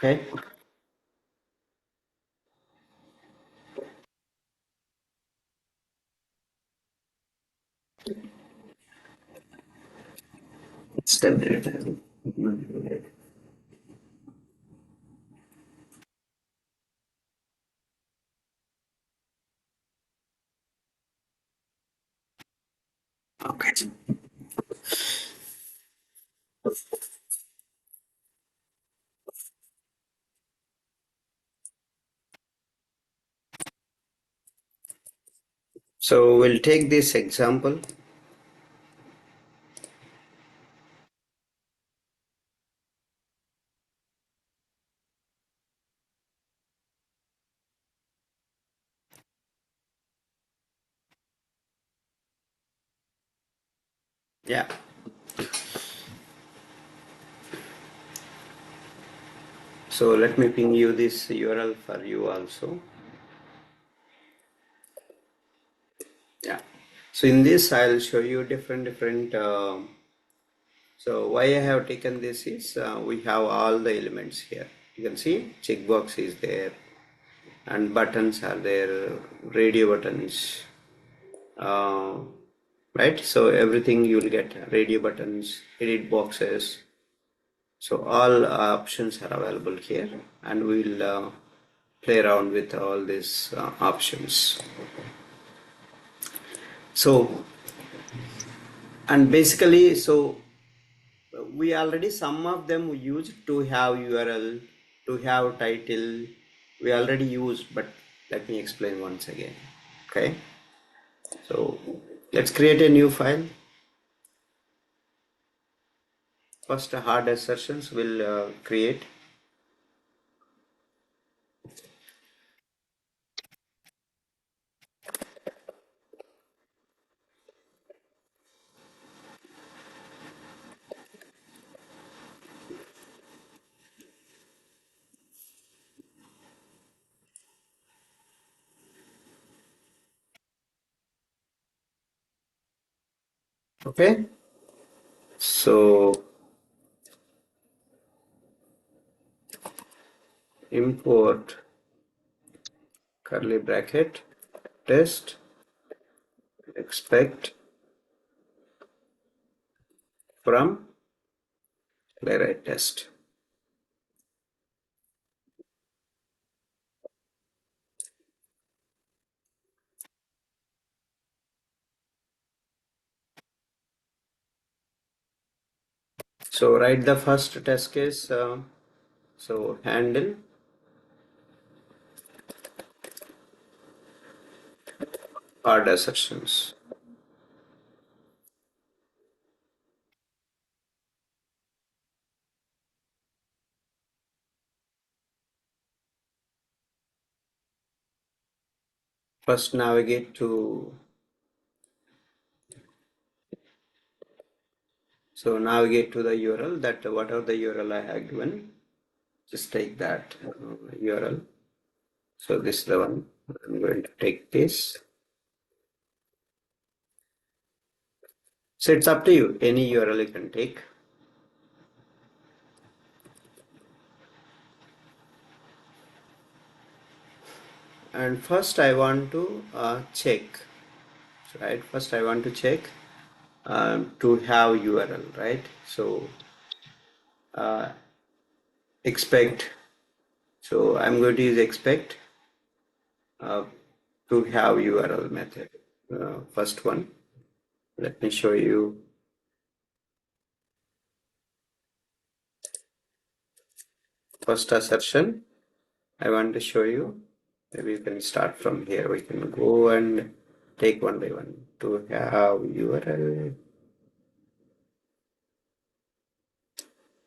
Okay. Step there. Okay. So we'll take this example. Yeah. So let me ping you this URL for you also. Yeah. So in this, I'll show you different. So why I have taken this is we have all the elements here. You can see checkbox is there, and buttons are there, radio buttons, uh, right? So everything you will get radio buttons, edit boxes. So all options are available here, and we'll play around with all these options. So, and basically, so we already some of them we used to have URL, to have title, we already used, but let me explain once again. Okay. So let's create a new file. First, hard assertions will create. Okay. So import curly bracket test expect from playwright test. So write the first test case. So handle hard assertions. First navigate to, so navigate to the URL, that whatever the URL I have given, just take that URL. So this is the one. I'm going to take this. So it's up to you. Any URL you can take. And first I want to check. Right. First I want to check to have URL. Right. So expect. So I'm going to use expect to have URL method. First one. Let me show you. First assertion. I want to show you. Maybe you can start from here. We can go and take one by one. To have URL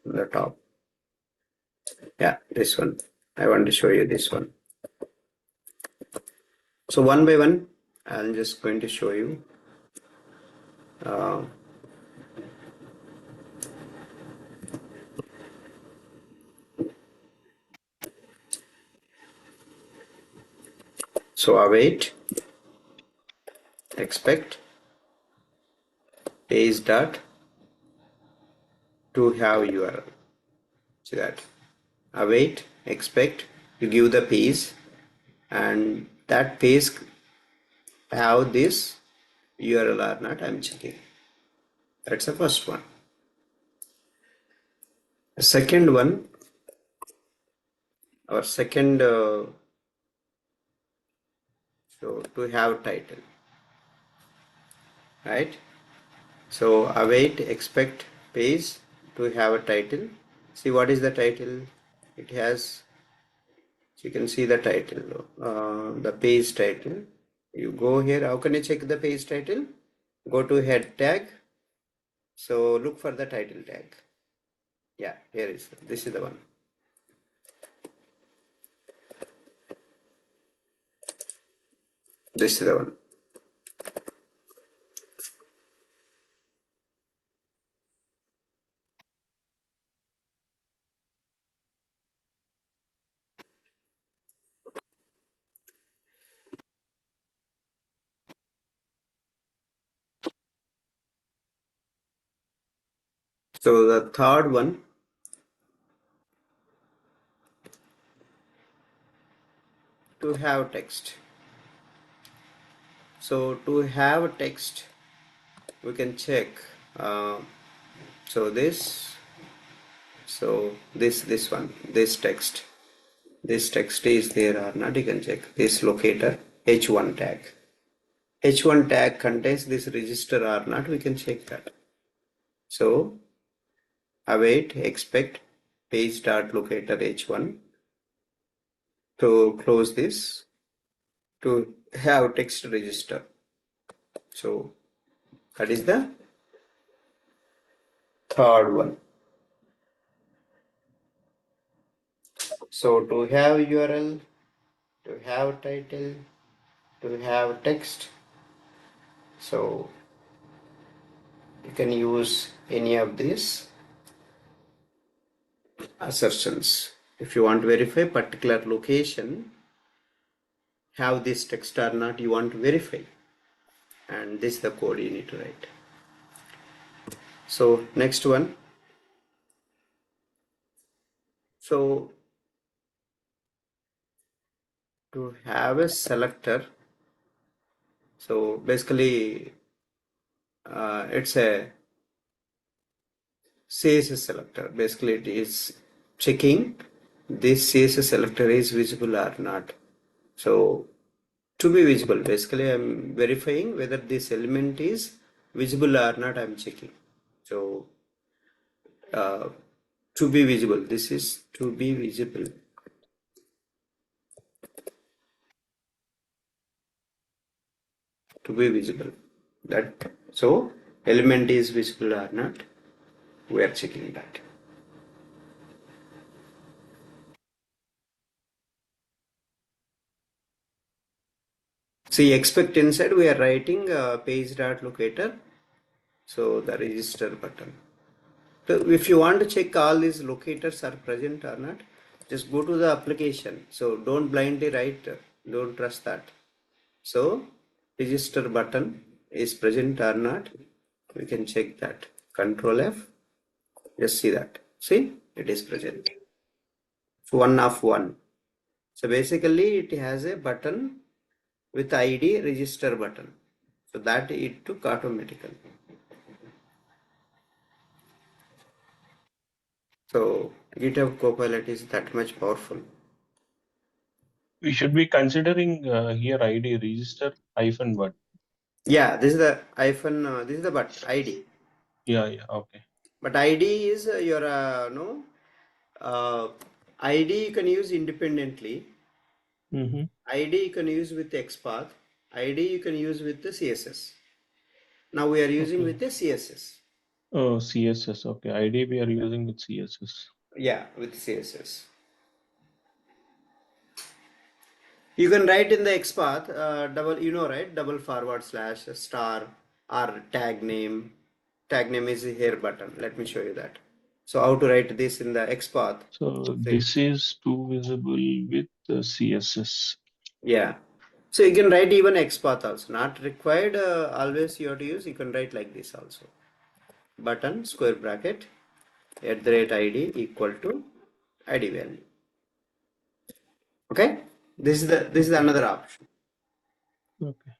on the top. Yeah, this one. I want to show you this one. So one by one, I'm just going to show you. So await, expect, is dot to have URL. See that? await, expect, you give the page, and that page have this URL or not, I'm checking. That's the first one. The second one, our second, so to have title, right? So await, expect, page to have a title. See what is the title? It has, you can see the title, the page title. You go here, how can you check the page title? Go to head tag. So look for the title tag. Yeah, here is, this is the one. This is the one. So the third one, to have text. So to have text, we can check. Uh, so this, so this one, this text is there or not. You can check this locator h1 tag. H1 tag contains this register or not. We can check that. So await, expect, page dot locator h1 to close this to have text register. So that is the third one. So to have URL, to have title, to have text, so you can use any of these assertions. If you want to verify particular location, have this text or not, you want to verify. And this is the code you need to write. So next one. So to have a selector, so basically it's a CSS selector. Basically it is checking this CSS selector is visible or not. So to be visible, basically I'm verifying whether this element is visible or not, I'm checking. So to be visible, this is to be visible. To be visible, that, so element is visible or not, we are checking that. See, expect inside we are writing page dot locator, so the register button. So if you want to check all these locators are present or not, just go to the application. So don't blindly write, don't trust that. So register button is present or not, we can check that. Control F, just see that. See, it is present. So one of one. So basically it has a button with ID register button. So that it took automatically. So GitHub Copilot is that much powerful. We should be considering here ID register hyphen but. Yeah, this is the hyphen, this is the but ID. Yeah, okay. But ID is your no ID you can use independently. ID you can use with XPath. ID you can use with the CSS. Now we are using with the CSS. Oh, CSS. Okay, ID we are using with CSS. Yeah, with CSS. You can write in the XPath double, you know, right? Double forward slash star or tag name. Tag name is here button. Let me show you that. So how to write this in the XPath? So this is too visible with the CSS. Yeah. So you can write even XPath also. Not required. Always you have to use. You can write like this also. Button square bracket @ ID equal to ID value. Okay, this is another option. Okay.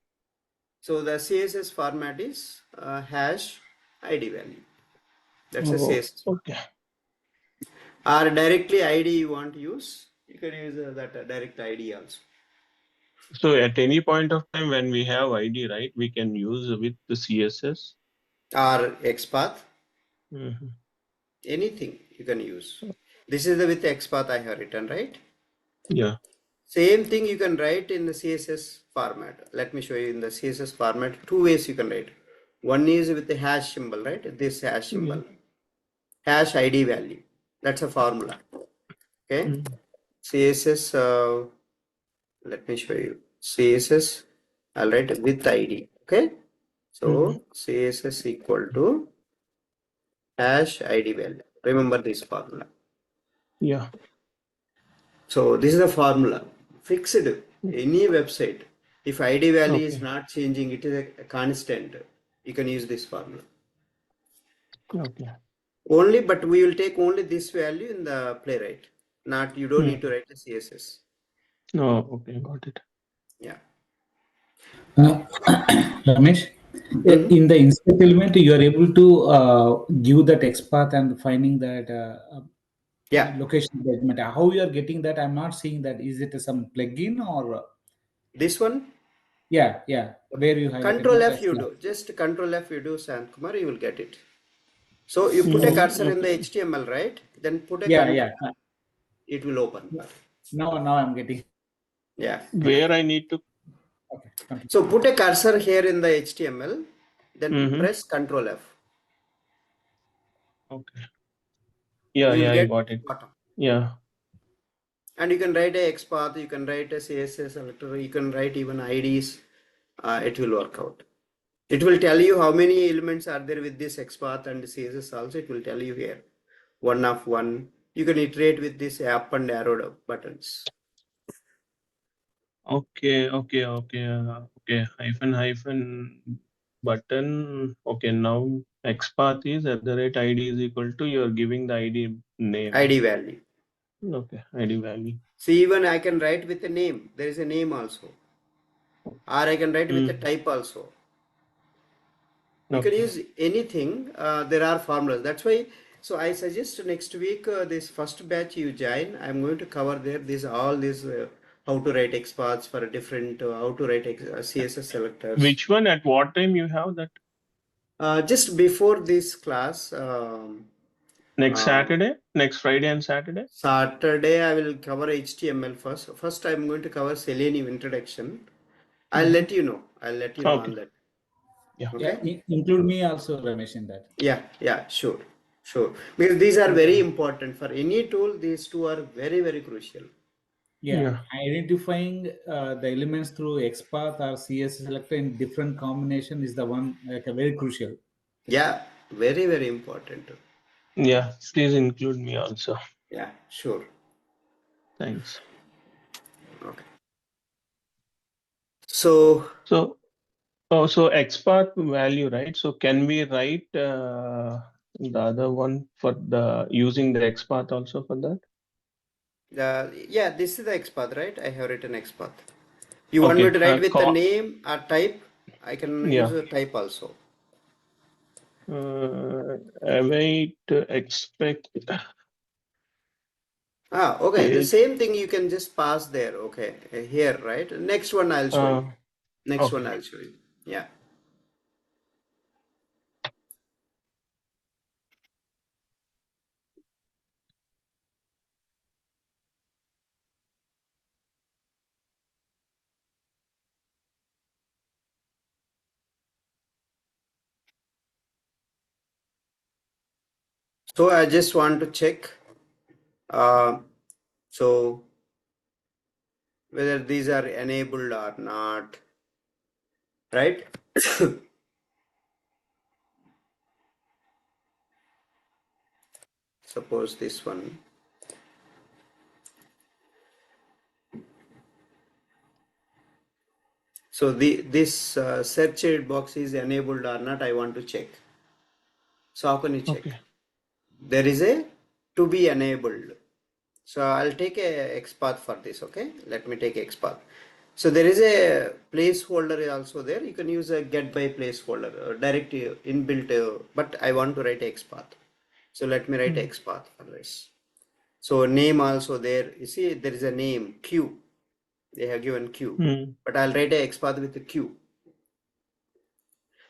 So the CSS format is hash ID value. That's a Oh, CSS. okay. Or directly ID you want to use, you can use that direct ID also. So at any point of time when we have ID, right, we can use with the CSS. Or XPath, Mhm. anything you can use. This is the with XPath I have written, right? Yeah. Same thing you can write in the CSS format. Let me show you in the CSS format. Two ways you can write. One is with the hash symbol, right? This hash Yeah. symbol, hash ID value. That's a formula. Okay. Mm. CSS. Let me show you. CSS. I'll write with ID. Okay. Mhm. So CSS equal to hash ID value. Remember this formula. Yeah. So this is the formula. Fixed any website. If ID value is Okay. not changing, it is a constant. You can use this formula. Okay. Only, but we will take only this value in the playwright. Not you don't need to Mm. write a CSS. Oh, okay, got it. Yeah. Uh, Ramesh, Hmm. in the insert element, you are able to give that XPath and finding that Yeah. location element. How you are getting that? I'm not seeing that. Is it some plugin or This one. yeah, yeah, where you highlighted Control not F as you yeah, do. Just Control F you do, Sant Kumar, you will get it. So you put a Mm, cursor in the okay. HTML, right? Then put a yeah, control, yeah. it will open. Now I'm getting Yeah. Where I need to. okay. Continue. So put a cursor here in the HTML, then Mm-hmm. press Control F. Okay. Yeah, You will yeah, I get got it. bottom. Yeah. And you can write a XPath, you can write a CSS selector, you can write even IDs. It will work out. It will tell you how many elements are there with this XPath and CSS also. It will tell you here. One of one. You can iterate with this up and arrow buttons. Okay, okay, okay, okay. Hyphen button. Okay, now XPath is @ID is equal to you're giving the ID name. ID value. Okay, ID value. See, even I can write with a name. There is a name also. Or I can write with a Mm. type also. You can Okay. use anything. There are formulas, that's why. So I suggest next week this first batch you join, I'm going to cover there this all this how to write XPaths for a different how to write CSS selectors. Which one at what time you have that? Just before this class, Next uh, Saturday, next Friday and Saturday? Saturday I will cover HTML first I'm going to cover Selenium introduction. i'll Mm-hmm. let you know I'll let you know Okay. on that. Yeah. Yeah, Okay. include me also, Ramesh, in that. Yeah, yeah, sure, sure. Because these are very important for any tool. These two are very, very crucial. Yeah, Yeah. identifying the elements through XPath or CSS selector in different combination is the one like very crucial. Yeah, very, very important. Yeah. Please include me also. Yeah, sure. Thanks. Okay. So, So, oh, so XPath value, right? So can we write the other one for the using the XPath also for that? yeah, this is the XPath, right? I have written XPath. You want me Okay. to write with the name or type? I can use Yeah. a type also. Await expect Okay. The page. same thing you can just pass there. Okay. Here, right? Next one I'll show you. Uh, Next one okay. I'll show you. Yeah. So I just want to check. Uh, so whether these are enabled or not, right? Suppose this one. So this search box is enabled or not, I want to check. So how can you check? Okay. There is a to be enabled. So I'll take a XPath for this. Okay, let me take XPath. So there is a placeholder also there. You can use a get by placeholder, direct inbuilt, but I want to write XPath. So let me write XPath for this. So name also there. You see there is a name Q. They have given Q, but I'll write a XPath with a Q.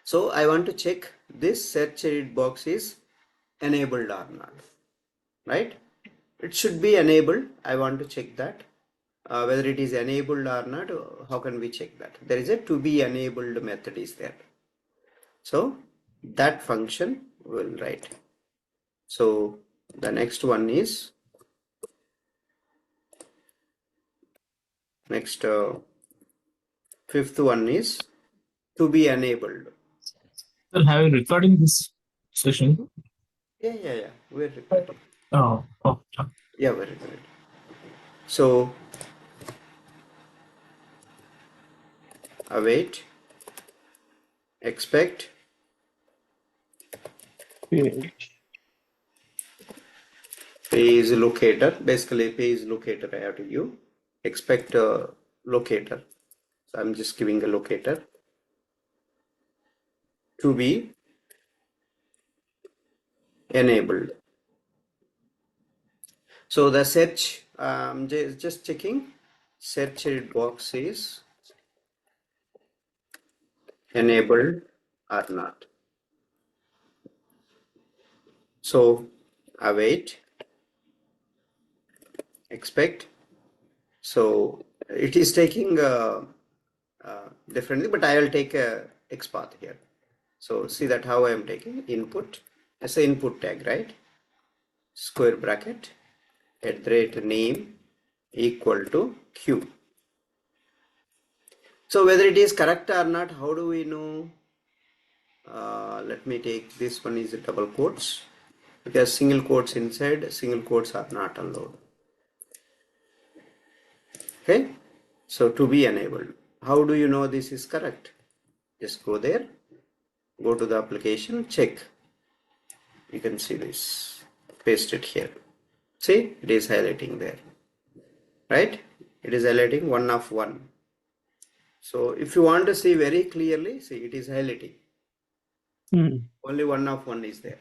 So I want to check this search edit box is enabled or not, right? It should be enabled. I want to check that. Whether it is enabled or not, how can we check that? There is a to be enabled method is there. So that function will write. So the next one is fifth one is to be enabled. Well, have you recording this session? Yeah. We're recording. Oh. Yeah, we're recording. So await, expect, page locator. Basically, page locator I have to give. Expect locator. So I'm just giving a locator to be enabled. So the search, just checking, search box is enabled or not. So await, expect. So it is taking differently, but I will take a XPath here. So see that how I am taking input as an input tag, right? Square bracket @name equal to Q. So whether it is correct or not, how do we know? Let me take this one is double quotes, because single quotes inside, single quotes are not allowed. Okay, so to be enabled. How do you know this is correct? Just go there, go to the application, check. You can see this, paste it here. See, it is highlighting there, right? It is highlighting 1 of 1. So if you want to see very clearly, see it is highlighting. Only 1 of 1 is there.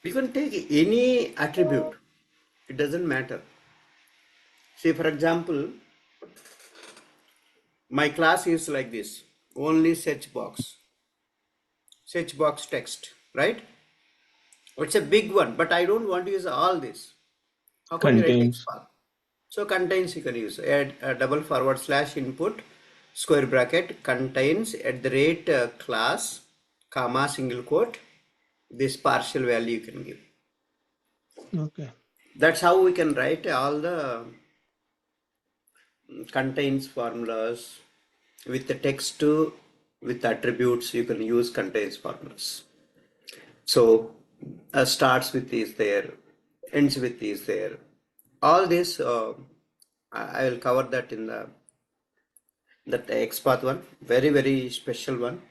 You can take any attribute, it doesn't matter. See, for example, my class is like this, only search box text, right? It's a big one, but I don't want to use all this. How can we write Contains. XPath? So contains you can use, add a double / input square bracket contains @class comma single quote, this partial value you can give. Okay. That's how we can write all the contains formulas with the text with attributes. You can use contains formulas. So starts with is there, ends with is there. All this I will cover that in that XPath one, very special one.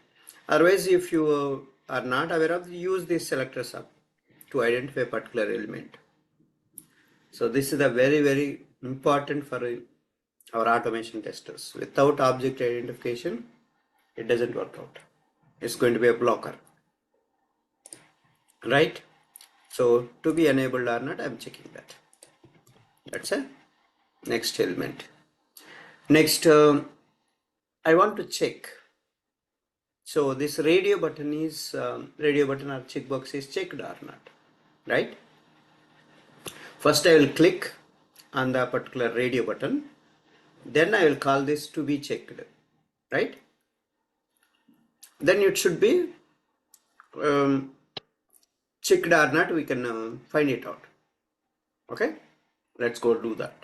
Otherwise, if you are not aware of, use this selector sub to identify a particular element. So this is a very important for our automation testers. Without object identification, it doesn't work out. It's going to be a blocker, right? So to be enabled or not, I'm checking that. That's a next element. Next, I want to check. So this radio button or checkbox is checked or not, right? First, I will click on the particular radio button. Then I will call this to be checked, right? Then it should be checked or not. We can find it out. Okay, let's go do that.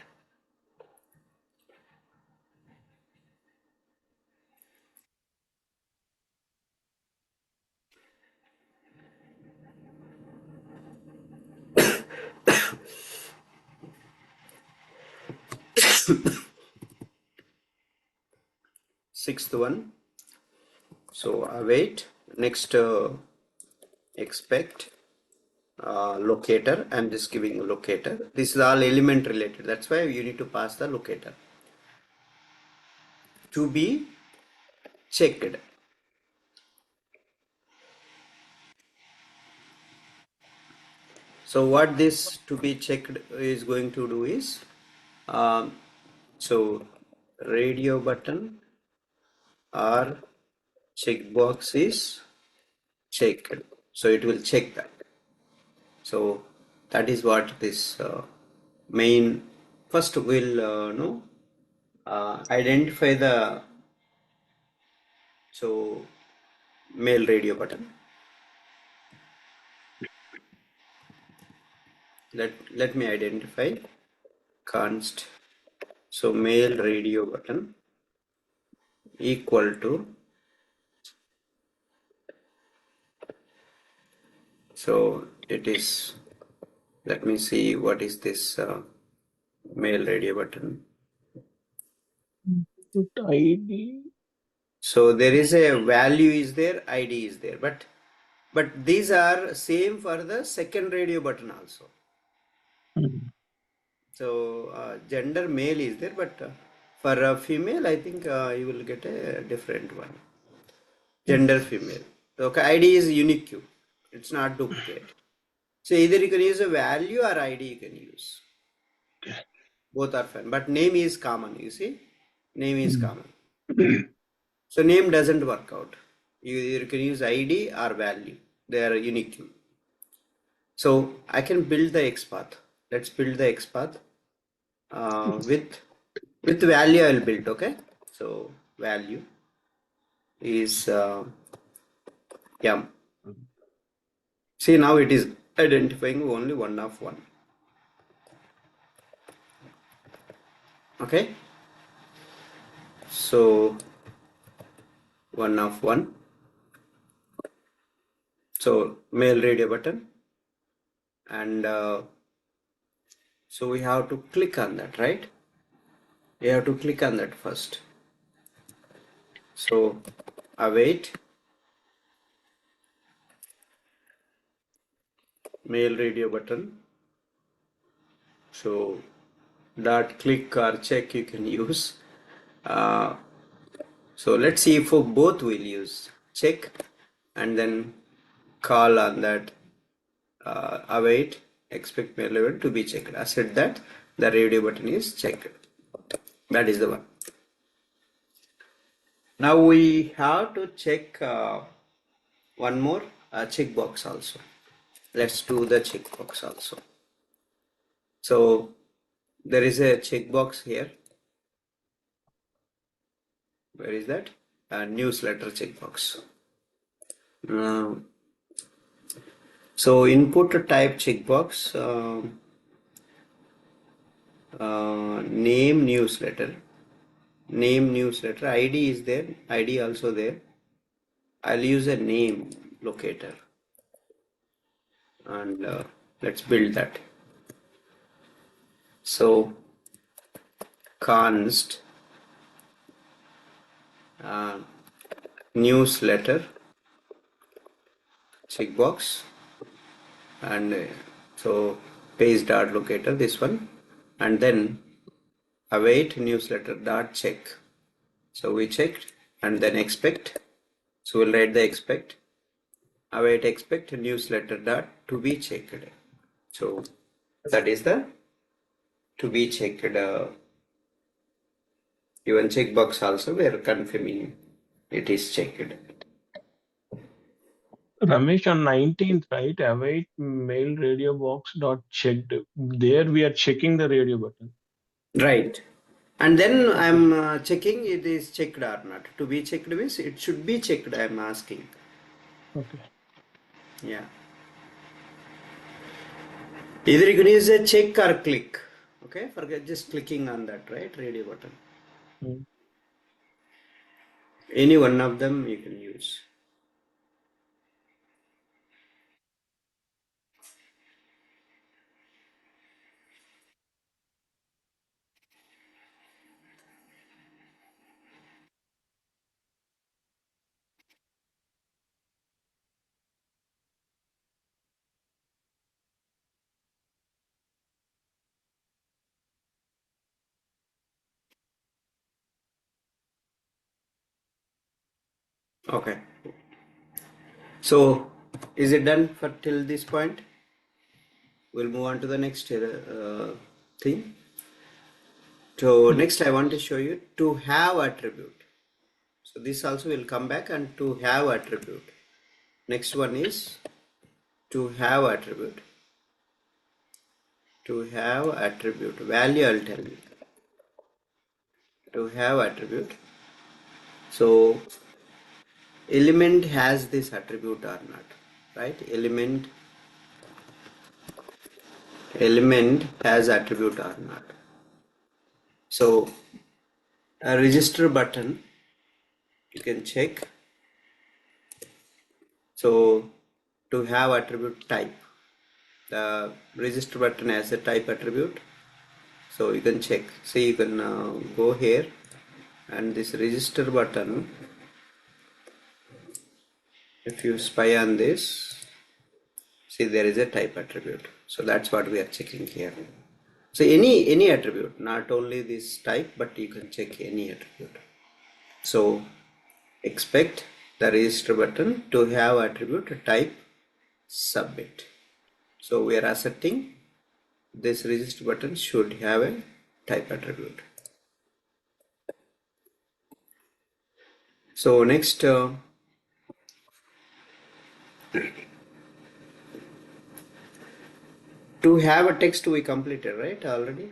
Sixth one, So await, next expect, locator. I'm just giving a locator. This is all element related. That's why you need to pass the locator. To be checked. So what this to be checked is going to do is, so radio button or checkbox is checked. So it will check that. So that is what this main, first we'll know, identify the, so mail radio button. Let me identify const, so mail radio button equal to, so it is, let me see what is this mail radio button. Put ID. So there is a value is there, ID is there, but these are same for the second radio button also. So gender male is there, but for a female, I think you will get a different one. Gender female. Okay, ID is unique. It's not duplicate. So either you can use a value or ID you can use. Both are fine, but name is common. You see, name is common. So name doesn't work out. You can use ID or value. They are unique. So I can build the XPath. Let's build the XPath with value. I'll build. Okay. So value is yum. See, now it is identifying only one of one. Okay. So one of one. So mail radio button, and so we have to click on that, right? We have to click on that first. So await mail radio button. So dot click or check you can use. So let's see if for both we'll use check and then call on that await expect mail event to be checked. I said that the radio button is checked. That is the one. Now we have to check one more checkbox also. Let's do the checkbox also. So there is a checkbox here. Where is that? Newsletter checkbox. So input type checkbox, name newsletter, ID is there, ID also there. I'll use a name locator and let's build that. So const newsletter checkbox, and so page dot locator, this one, and then await newsletter dot check. So we checked and then expect. So we'll write the expect, await expect newsletter dot to be checked. So that is the to be checked. Even checkbox also we are confirming it is checked. Ramesh, on 19th, right? Await mail radio box dot checked. There we are checking the radio button. Right. And then I'm checking it is checked or not. To be checked means it should be checked. I'm asking. Okay. Yeah. Either you can use a check or click. Okay. Forget just clicking on that, right? Radio button. Any one of them you can use. Okay. So is it done for till this point? We'll move on to the next thing. So next I want to show you to have attribute. So this also will come back, and to have attribute. Next one is to have attribute. To have attribute value, I'll tell you. To have attribute. So element has this attribute or not, right? Element has attribute or not. So a register button, you can check. So to have attribute type, the register button has a type attribute. So you can check. See, you can go here, and this register button, if you spy on this, see there is a type attribute. So that's what we are checking here. So any attribute, not only this type, but you can check any attribute. So expect the register button to have attribute type submit. So we are asserting this register button should have a type attribute. So next, to have a text we completed, right, already?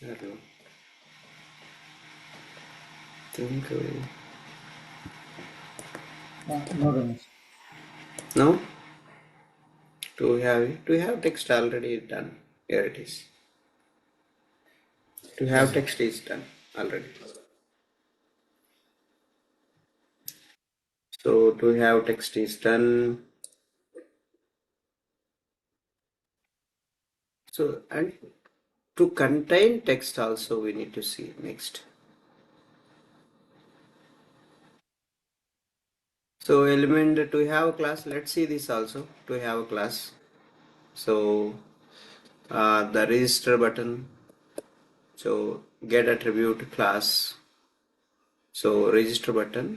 I don't know. Think No, Ramesh. no. To have text already done. Here it is. To have text is done already. So to have text is done. So, and to contain text also we need to see next. So element to have a class, let's see this also, to have a class. So the register button, so get attribute class, so register button